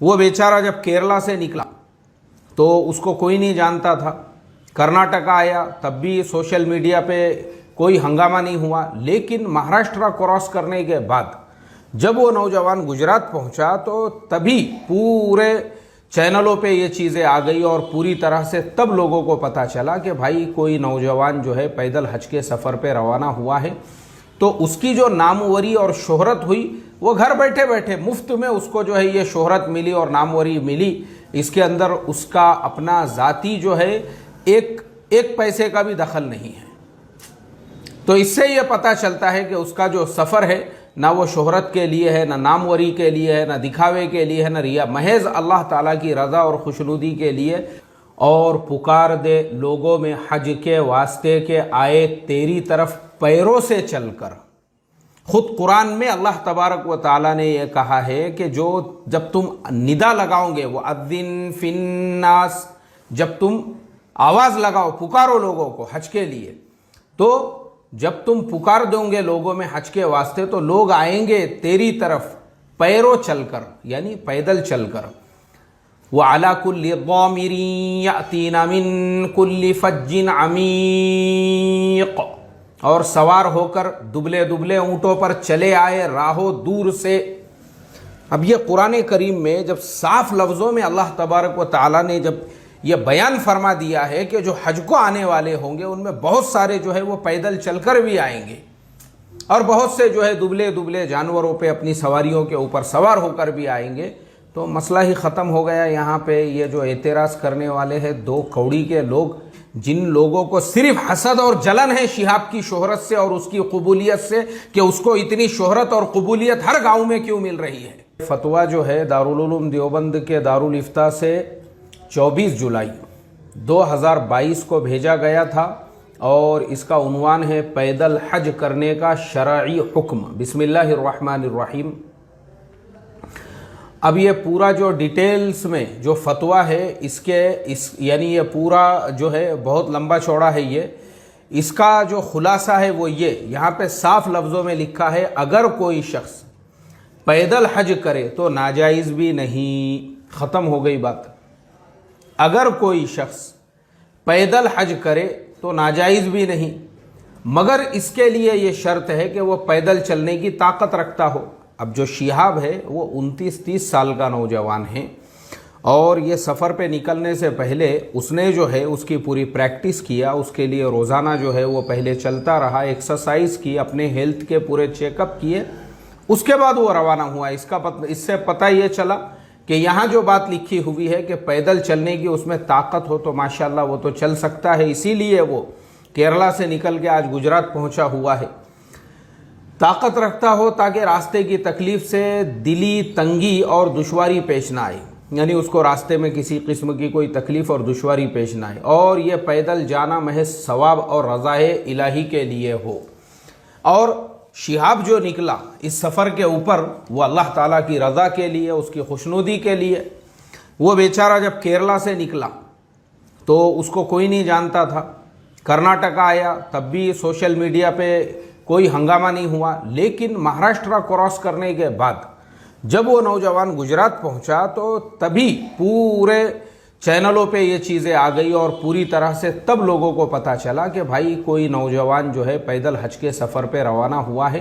وہ بیچارہ جب کیرلا سے نکلا تو اس کو کوئی نہیں جانتا تھا، کرناٹکا آیا تب بھی سوشل میڈیا پہ کوئی ہنگامہ نہیں ہوا، لیکن مہاراشٹرا کراس کرنے کے بعد جب وہ نوجوان گجرات پہنچا تو تبھی پورے چینلوں پہ یہ چیزیں آ گئی اور پوری طرح سے تب لوگوں کو پتہ چلا کہ بھائی کوئی نوجوان جو ہے پیدل حج کے سفر پہ روانہ ہوا ہے۔ تو اس کی جو ناموری اور شہرت ہوئی، وہ گھر بیٹھے بیٹھے مفت میں اس کو جو ہے یہ شہرت ملی اور ناموری ملی، اس کے اندر اس کا اپنا ذاتی جو ہے ایک پیسے کا بھی دخل نہیں ہے۔ تو اس سے یہ پتہ چلتا ہے کہ اس کا جو سفر ہے نہ وہ شہرت کے لیے ہے، نہ ناموری کے لیے ہے، نہ دکھاوے کے لیے ہے، نہ ریا، محض اللہ تعالیٰ کی رضا اور خوشنودی کے لیے۔ اور پکار دے لوگوں میں حج کے واسطے کے آئے تیری طرف پیروں سے چل کر۔ خود قرآن میں اللہ تبارک و تعالیٰ نے یہ کہا ہے کہ جب تم ندا لگاؤ گے، وَأَذِّن فِي النَّاسِ، جب تم آواز لگاؤ، پکارو لوگوں کو حج کے لیے، تو جب تم پکار دو گے لوگوں میں حج کے واسطے تو لوگ آئیں گے تیری طرف پیروں چل کر، یعنی پیدل چل کر۔ وَعَلَى كُلِّ ضَامِرٍ يَأْتِينَ مِن كُلِّ فَجٍّ عَمِيقٍ، اور سوار ہو کر دبلے دبلے اونٹوں پر چلے آئے راہو دور سے۔ اب یہ قرآن کریم میں جب صاف لفظوں میں اللہ تبارک و تعالیٰ نے جب یہ بیان فرما دیا ہے کہ جو حج کو آنے والے ہوں گے ان میں بہت سارے جو ہے وہ پیدل چل کر بھی آئیں گے، اور بہت سے جو ہے دبلے دبلے جانوروں پہ اپنی سواریوں کے اوپر سوار ہو کر بھی آئیں گے، تو مسئلہ ہی ختم ہو گیا۔ یہاں پہ یہ جو اعتراض کرنے والے ہیں دو کوڑی کے لوگ، جن لوگوں کو صرف حسد اور جلن ہے شہاب کی شہرت سے اور اس کی قبولیت سے کہ اس کو اتنی شہرت اور قبولیت ہر گاؤں میں کیوں مل رہی ہے۔ فتویٰ جو ہے دارالعلوم دیوبند کے دارالافتاء سے 24 جولائی 2022 کو بھیجا گیا تھا، اور اس کا عنوان ہے پیدل حج کرنے کا شرعی حکم۔ بسم اللہ الرحمن الرحیم۔ اب یہ پورا جو ڈیٹیلز میں جو فتویٰ ہے یعنی یہ پورا جو ہے بہت لمبا چوڑا ہے، اس کا جو خلاصہ ہے وہ یہاں پہ صاف لفظوں میں لکھا ہے، اگر کوئی شخص پیدل حج کرے تو ناجائز بھی نہیں۔ ختم ہو گئی بات۔ اگر کوئی شخص پیدل حج کرے تو ناجائز بھی نہیں، مگر اس کے لیے یہ شرط ہے کہ وہ پیدل چلنے کی طاقت رکھتا ہو۔ اب جو شہاب ہے وہ 29-30 سال کا نوجوان ہے، اور یہ سفر پہ نکلنے سے پہلے اس نے جو ہے اس کی پوری پریکٹس کیا، اس کے لیے روزانہ جو ہے وہ پہلے چلتا رہا، ایکسرسائز کی، اپنے ہیلتھ کے پورے چیک اپ کیے، اس کے بعد وہ روانہ ہوا۔ اس سے پتہ یہ چلا کہ یہاں جو بات لکھی ہوئی ہے کہ پیدل چلنے کی اس میں طاقت ہو تو ماشاءاللہ وہ تو چل سکتا ہے، اسی لیے وہ کیرلا سے نکل کے آج گجرات پہنچا ہوا ہے۔ طاقت رکھتا ہو تاکہ راستے کی تکلیف سے دلی تنگی اور دشواری پیش نہ آئے، یعنی اس کو راستے میں کسی قسم کی کوئی تکلیف اور دشواری پیش نہ آئے، اور یہ پیدل جانا محض ثواب اور رضائے الہی کے لیے ہو۔ اور شہاب جو نکلا اس سفر کے اوپر وہ اللہ تعالیٰ کی رضا کے لیے، اس کی خوشنودی کے لیے۔ وہ بیچارہ جب کیرلا سے نکلا تو اس کو کوئی نہیں جانتا تھا، کرناٹکا آیا تب بھی سوشل میڈیا پہ کوئی ہنگامہ نہیں ہوا، لیکن مہاراشٹرا کراس کرنے کے بعد جب وہ نوجوان گجرات پہنچا تو تبھی پورے چینلوں پہ یہ چیزیں آ گئی اور پوری طرح سے تب لوگوں کو پتہ چلا کہ بھائی کوئی نوجوان جو ہے پیدل حج کے سفر پہ روانہ ہوا ہے۔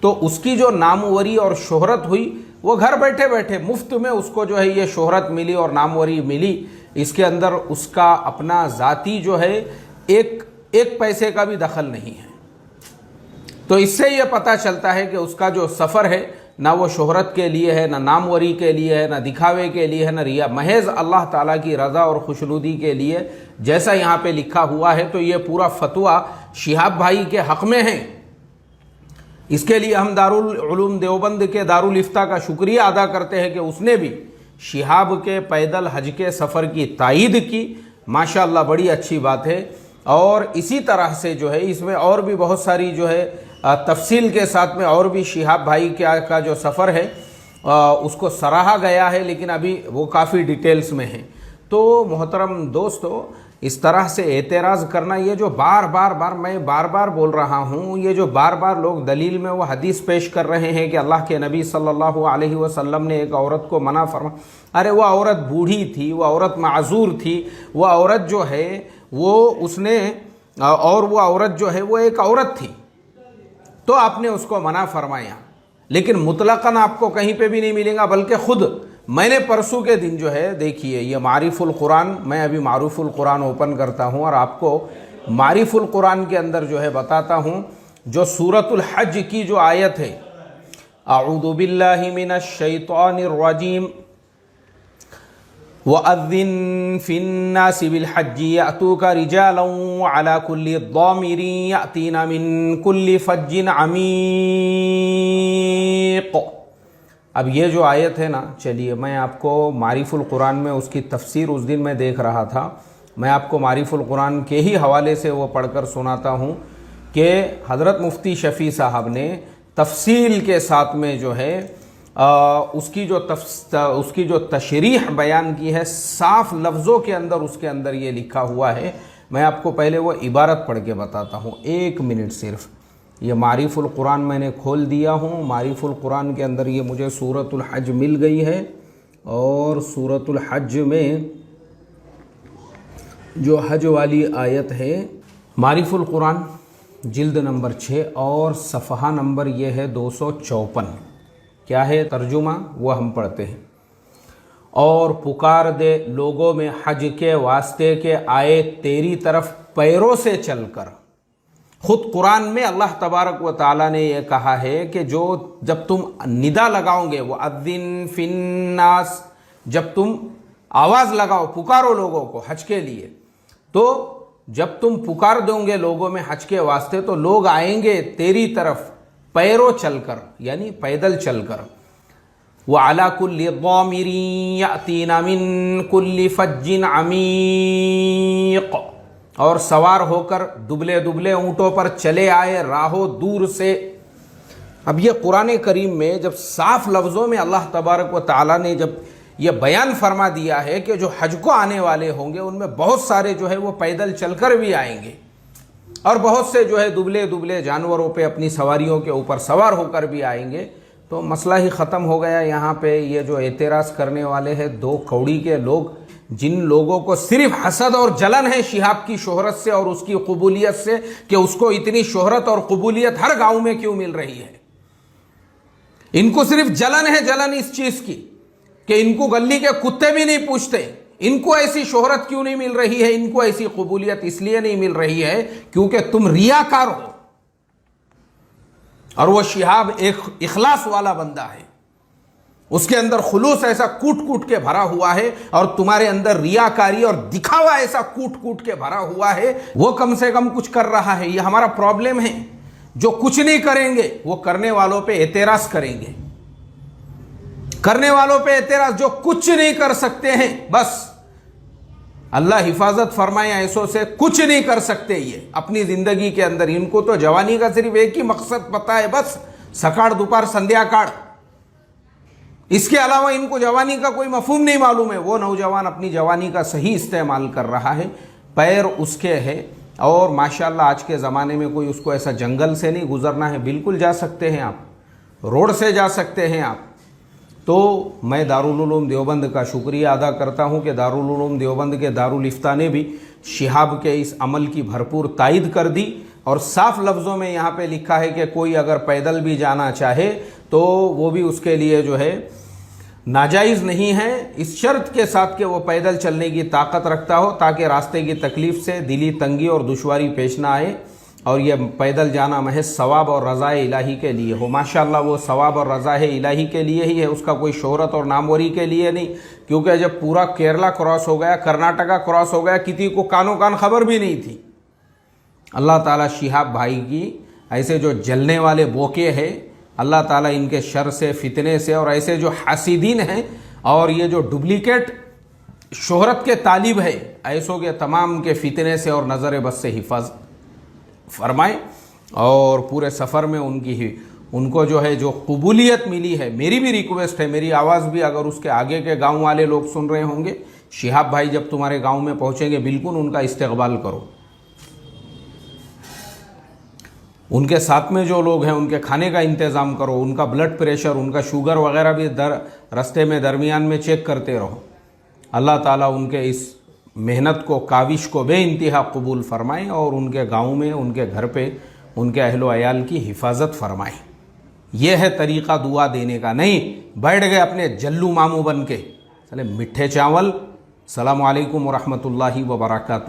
تو اس کی جو ناموری اور شہرت ہوئی، وہ گھر بیٹھے بیٹھے مفت میں اس کو جو ہے یہ شہرت ملی اور ناموری ملی، اس کے اندر اس کا اپنا ذاتی جو ہے ایک پیسے کا بھی دخل نہیں ہے۔ تو اس سے یہ پتہ چلتا ہے کہ اس کا جو سفر ہے نہ وہ شہرت کے لیے ہے، نہ ناموری کے لیے ہے، نہ دکھاوے کے لیے ہے، نہ ریا، محض اللہ تعالیٰ کی رضا اور خوشنودی کے لیے، جیسا یہاں پہ لکھا ہوا ہے۔ تو یہ پورا فتویٰ شہاب بھائی کے حق میں ہے۔ اس کے لیے ہم دارالعلوم دیوبند کے دارالافتاء کا شکریہ ادا کرتے ہیں کہ اس نے بھی شہاب کے پیدل حج کے سفر کی تائید کی۔ ماشاءاللہ بڑی اچھی بات ہے۔ اور اسی طرح سے جو ہے اس میں اور بھی بہت ساری جو ہے تفصیل کے ساتھ میں اور بھی شہاب بھائی کا جو سفر ہے اس کو سراہا گیا ہے، لیکن ابھی وہ کافی ڈیٹیلز میں ہے۔ تو محترم دوستو اس طرح سے اعتراض کرنا، یہ جو میں بار بار بول رہا ہوں، یہ جو بار بار لوگ دلیل میں وہ حدیث پیش کر رہے ہیں کہ اللہ کے نبی صلی اللہ علیہ وسلم نے ایک عورت کو منع فرما، ارے وہ عورت بوڑھی تھی، وہ عورت معذور تھی، وہ عورت جو ہے وہ اس نے اور وہ عورت جو ہے وہ ایک عورت تھی، تو آپ نے اس کو منع فرمایا، لیکن مطلقاً آپ کو کہیں پہ بھی نہیں ملے گا، بلکہ خود میں نے پرسوں کے دن جو ہے دیکھیے یہ معارف القرآن، میں ابھی معارف القرآن اوپن کرتا ہوں اور آپ کو معارف القرآن کے اندر جو ہے بتاتا ہوں، جو سورۃ الحج کی جو آیت ہے، اعوذ باللہ من الشیطان الرجیم وَأَذِّن فِي النَّاسِ بِالْحَجِّ يَأْتُوكَ رِجَالًا وَعَلَى كُلِّ ضَامِرٍ يَأْتِينَ مِن كُلِّ فَجٍّ عَمِيقٍ۔ اب یہ جو آیت ہے نا، چلیے میں آپ کو معارف القرآن میں اس کی تفسیر اس دن میں دیکھ رہا تھا، میں آپ کو معارف القرآن کے ہی حوالے سے وہ پڑھ کر سناتا ہوں کہ حضرت مفتی شفیع صاحب نے تفصیل کے ساتھ میں جو ہے اس کی جو تشریح بیان کی ہے، صاف لفظوں کے اندر اس کے اندر یہ لکھا ہوا ہے۔ میں آپ کو پہلے وہ عبارت پڑھ کے بتاتا ہوں، 1 منٹ صرف۔ یہ معارف القرآن میں نے کھول دیا ہوں، معارف القرآن کے اندر یہ مجھے سورۃ الحج مل گئی ہے، اور سورۃ الحج میں جو حج والی آیت ہے، معارف القرآن جلد نمبر 6 اور صفحہ نمبر یہ ہے 254۔ کیا ہے ترجمہ؟ وہ ہم پڑھتے ہیں۔ اور پکار دے لوگوں میں حج کے واسطے کے آئے تیری طرف پیروں سے چل کر۔ خود قرآن میں اللہ تبارک و تعالیٰ نے یہ کہا ہے کہ جب تم ندا لگاؤ گے، وَأَذِّن فِي النَّاسِ، جب تم آواز لگاؤ، پکارو لوگوں کو حج کے لیے، تو جب تم پکار دو گے لوگوں میں حج کے واسطے تو لوگ آئیں گے تیری طرف پیروں چل کر، یعنی پیدل چل کر۔ وَعَلَى كُلِّ ضَامِرٍ يَأْتِينَ مِن كُلِّ فَجٍّ عَمِيقٍ، اور سوار ہو کر دبلے دبلے اونٹوں پر چلے آئے راہو دور سے۔ اب یہ قرآن کریم میں جب صاف لفظوں میں اللہ تبارک و تعالیٰ نے جب یہ بیان فرما دیا ہے کہ جو حج کو آنے والے ہوں گے ان میں بہت سارے جو ہے وہ پیدل چل کر بھی آئیں گے، اور بہت سے جو ہے دبلے دبلے جانوروں پہ اپنی سواریوں کے اوپر سوار ہو کر بھی آئیں گے، تو مسئلہ ہی ختم ہو گیا۔ یہاں پہ یہ جو اعتراض کرنے والے ہیں 2 کوڑی کے لوگ، جن لوگوں کو صرف حسد اور جلن ہے شہاب کی شہرت سے اور اس کی قبولیت سے، کہ اس کو اتنی شہرت اور قبولیت ہر گاؤں میں کیوں مل رہی ہے، ان کو صرف جلن ہے، جلن اس چیز کی کہ ان کو گلی کے کتے بھی نہیں پوچھتے، ان کو ایسی شہرت کیوں نہیں مل رہی ہے، ان کو ایسی قبولیت اس لیے نہیں مل رہی ہے کیونکہ تم ریاکار ہو، اور وہ شہاب ایک اخلاص والا بندہ ہے، اس کے اندر خلوص ایسا کوٹ کوٹ کے بھرا ہوا ہے، اور تمہارے اندر ریاکاری اور دکھاوا ایسا کوٹ کوٹ کے بھرا ہوا ہے، وہ کم سے کم کچھ کر رہا ہے۔ یہ ہمارا پرابلم ہے، جو کچھ نہیں کریں گے وہ کرنے والوں پہ اعتراض کریں گے، کرنے والوں پہ اعتراض، جو کچھ نہیں کر سکتے ہیں بس اللہ حفاظت فرمائے ایسوں سے، کچھ نہیں کر سکتے یہ اپنی زندگی کے اندر۔ ان کو تو جوانی کا صرف ایک ہی مقصد پتا ہے، بس سکاڑ دوپہر سندھیا کاڑ، اس کے علاوہ ان کو جوانی کا کوئی مفہوم نہیں معلوم ہے۔ وہ نوجوان اپنی جوانی کا صحیح استعمال کر رہا ہے، پیر اس کے ہے، اور ماشاءاللہ آج کے زمانے میں کوئی اس کو ایسا جنگل سے نہیں گزرنا ہے، بالکل جا سکتے ہیں آپ، روڈ سے جا سکتے ہیں آپ۔ تو میں دارالعلوم دیوبند کا شکریہ ادا کرتا ہوں کہ دارالعلوم دیوبند کے دارالفتاء نے بھی شہاب کے اس عمل کی بھرپور تائید کر دی، اور صاف لفظوں میں یہاں پہ لکھا ہے کہ کوئی اگر پیدل بھی جانا چاہے تو وہ بھی اس کے لیے جو ہے ناجائز نہیں ہے، اس شرط کے ساتھ کہ وہ پیدل چلنے کی طاقت رکھتا ہو، تاکہ راستے کی تکلیف سے دلی تنگی اور دشواری پیش نہ آئے، اور یہ پیدل جانا محض ثواب اور رضا الہی کے لیے ہو۔ ماشاءاللہ وہ ثواب اور رضا الہی کے لیے ہی ہے، اس کا کوئی شہرت اور ناموری کے لیے نہیں، کیونکہ جب پورا کیرلا کراس ہو گیا، کرناٹکا کراس ہو گیا، کسی کو کانوں کان خبر بھی نہیں تھی۔ اللہ تعالیٰ شہاب بھائی کی ایسے جو جلنے والے بوکے ہیں، اللہ تعالیٰ ان کے شر سے، فتنے سے، اور ایسے جو حاسدین ہیں اور یہ جو ڈپلیکیٹ شہرت کے طالب ہے، ایسوں کے تمام کے فتنے سے اور نظر بد سے حفاظت فرمائے، اور پورے سفر میں ان کو جو ہے جو قبولیت ملی ہے۔ میری بھی ریکویسٹ ہے، میری آواز بھی اگر اس کے آگے کے گاؤں والے لوگ سن رہے ہوں گے شہاب بھائی جب تمہارے گاؤں میں پہنچیں گے بالکل ان کا استقبال کرو. ان کے ساتھ میں جو لوگ ہیں ان کے کھانے کا انتظام کرو, ان کا بلڈ پریشر, ان کا شوگر وغیرہ بھی رستے میں درمیان میں چیک کرتے رہو. اللہ تعالیٰ ان کے اس محنت کو, کاوش کو بے انتہا قبول فرمائیں اور ان کے گاؤں میں, ان کے گھر پہ, ان کے اہل و عیال کی حفاظت فرمائیں. یہ ہے طریقہ دعا دینے کا. نہیں بیٹھ گئے اپنے جلو ماموں بن کے, چلے میٹھے چاول. السلام علیکم ورحمۃ اللہ وبرکاتہ.